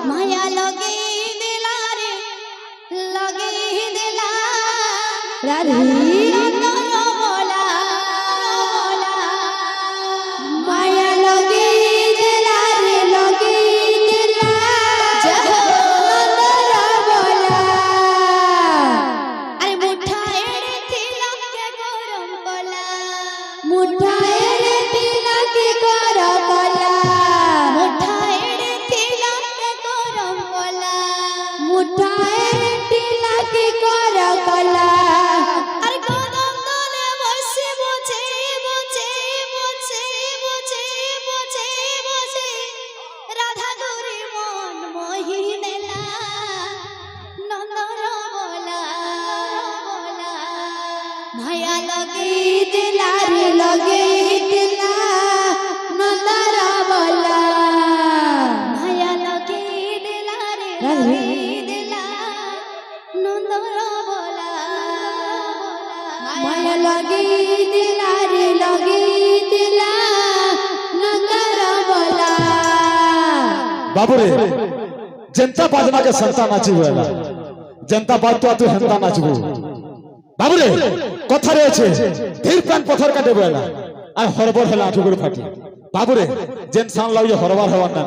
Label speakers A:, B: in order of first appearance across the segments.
A: माया लगे दिला रे लगे दिला राधे माया लगे दिला रे लगे दिला बोला अरे मुठाए रे तिलक के गरम बोला मुठाए रे तिलक के गरम बोला मुठाए रे तिलक के गरम बोला मुठाए रे तिलक के गरम बोला अरे कदम तले बसे बसे बसे बसे बसे बसे बसे राधा गौरी मन मोहि नेला नंदर बोला माया लगे दिला रे लगे दिला नंदर बोला माया लगे दिला रे लगे दिला नंदर बोला माया लगे दिला रे लगे दिला नंदर बोला
B: बाबू रे जनता बाजना के संता नाचिबेला जनता बात तो तू हंता नाचबो बाबू रे কথা রয়েছে ধীর প্রাণ পথর কাটে বেলা আর হরবর হলা আঠুগুড় ফাটি বাবু রে যেন সান লাগে হরবার হওয়ার না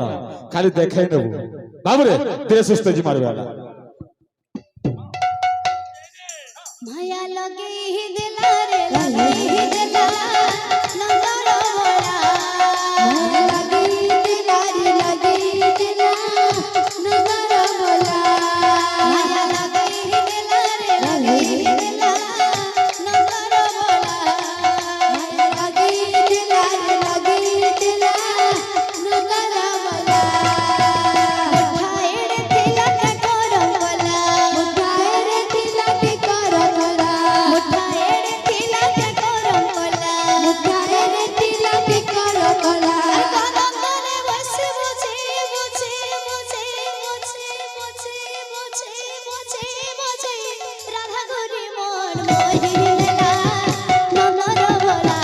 B: খালি দেখাই নেব বাবু রে দেহ সুস্থ জি মারবে বেলা
A: माया लगे दिला रे लगे दिला नंदर बोला माया लगे दिला रे लगे दिला नंदर बोला माया लगे दिला रे लगे दिला नंदर बोला माया लगे दिला रे लगे दिला नंदर बोला मुठाए रे तिलक करम बोला मुठाए रे तिलक करम बोला मुठाए रे तिलक करम बोला मुठाए रे तिलक करम बोला कदम तले बसे बसे बसे बसे बसे बसे बसे बसे बसे राधा गौरी मन मोहि नेला नंदर बोला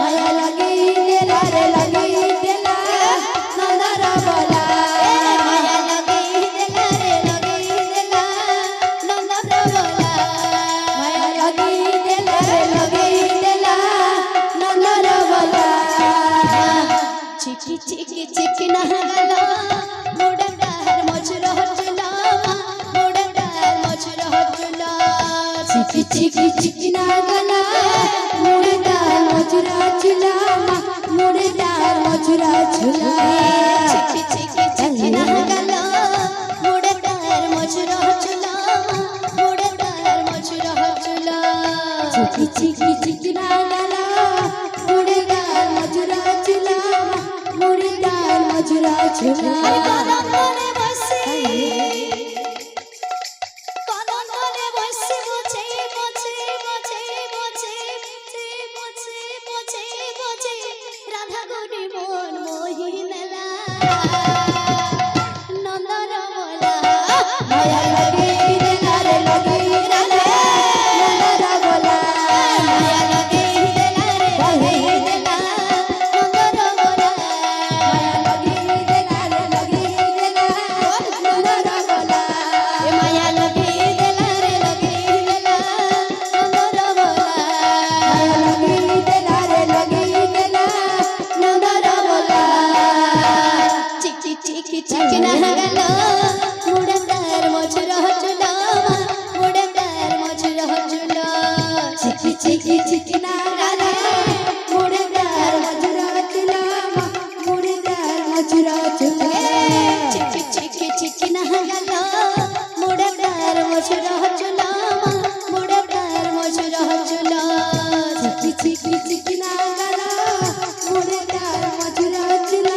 A: माया लगे दिला रे लगे दिला नंदर बोला माया लगे दिला रे लगे दिला नंदर बोला माया लगे दिला रे लगे दिला नंदर बोला चिकी चिकी चिकी नहगला मुडंडार मचुर हचला मुडंडार मचुर हचला चिकी चिकी चिकी नहगला मुडंडार मचुर हचला मुडंडार मचुर हचला चिकी चिकी चिकी नहगला मुडंडार मचुर हचला मुडंडार मचुर हचला चिकी चिकी चिकी नहगला मुडंडार मचुर हचला मुडंडार मचुर हचला अरे कदम तले बसे कदम तले बसे बसे बसे बसे बसे बसे बसे बसे राधा गौरी मन मोहि नेला नंदर बोला माया लगे दिला रे लगे दिला नंदर बोला माया लगे दिला रे लगे दिला नंदर बोला माया लगे दिला रे लगे दिला नंदर बोला माया लगे दिला रे लगे दिला नंदर बोला माया लगे दिला रे लगे दिला नंदर बोला चिकी चिकी चिकी नहगला मुडंडार मचुर हचला मुडंडार मचुर हचला चिकी चिकी चिकी नहगला मुडंडार मचुर हचला मुडंडार मचुर हचला चिकी चिकी चिकी नहगला मुडंडार मचुर हचला मुडंडार मचुर हचला चिकी चिकी चिकी नहगला मुडंडार मचुर हचला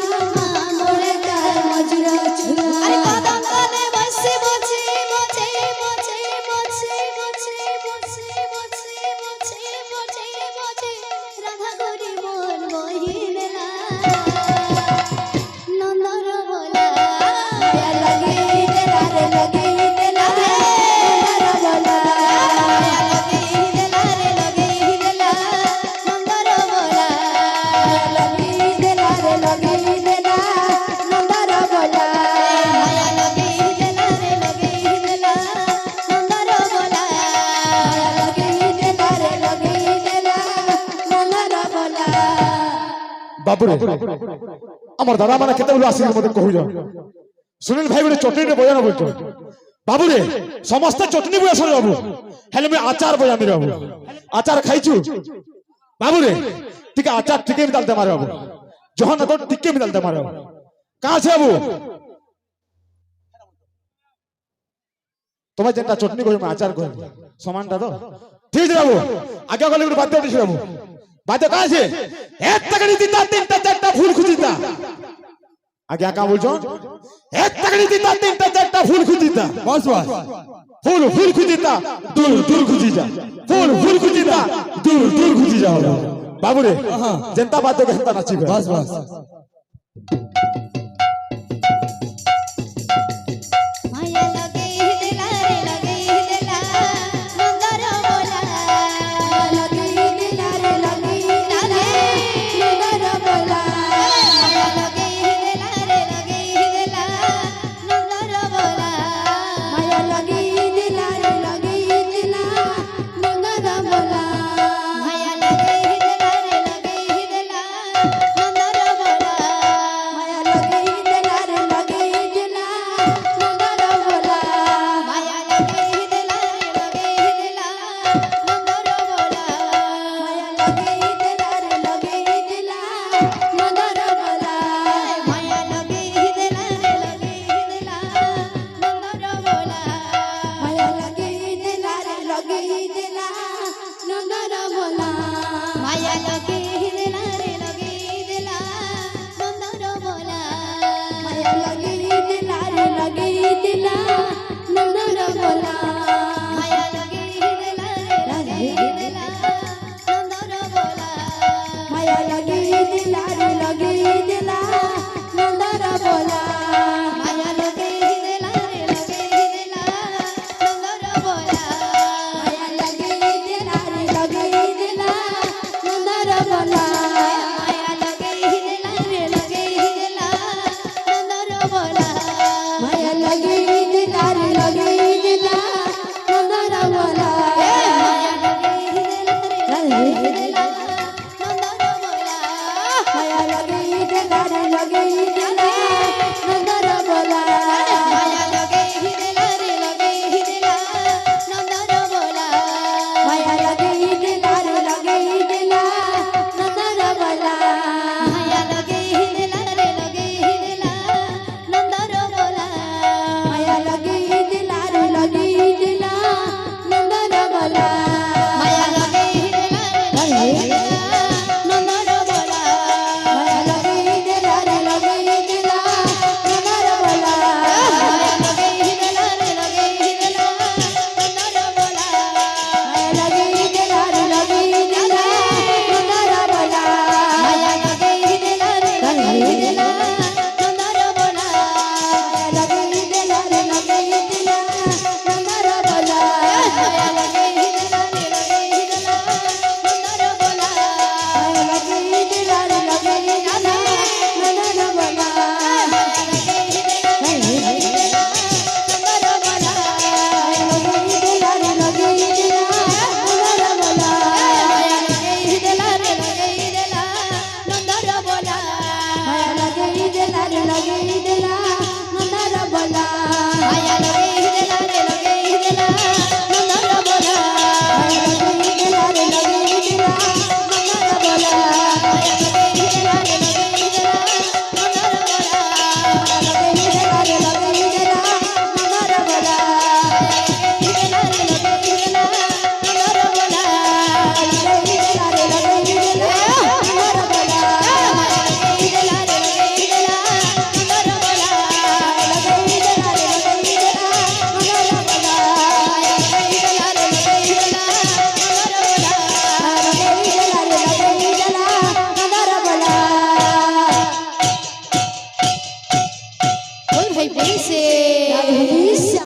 A: मुडंडार मचुर हचला अरे कदम तले बसे बसे बसे बसे बसे बसे बसे बसे बसे बसे बसे राधा गौरी मन मोहि नेला नंदर बोला माया लगे दिला रे
B: বাবুরে আমার দাদা মানে কেতেগুলো আসির মধ্যে কহিল সুনীল ভাই বলে চটনিটা বজানো বলছো বাবুরে সমস্ত চটনি বয়া সরে বাবু হেলে আমি আচার বজামি বাবু আচার খাইছু বাবুরে টিকে আচার টিকে মিতালতে মারে বাবু যখন না তোর টিকে মিতালতে মারে বাবু কাঁ আছে বাবু তোমার যেটা চটনি করি আচার করি সমানটা তো ঠিক আছে বাবু আগে গেলে একটু বাদ দিয়ে বাবু বাদ কাজ আছে এক টাকা দিতা তিনটা চারটা ফুল খুঁজিতা আগে একা বলছো এক টাকা দিতা তিনটা চারটা ফুল খুঁজিতা
C: बस बस
B: ফুল ফুল খুঁজিতা দূর দূর খুঁজি যা ফুল ফুল খুঁজিতা দূর দূর খুঁজি যা বাবুরে জনতা বাদ দেখে হেনতা নাচিবে
C: बस बस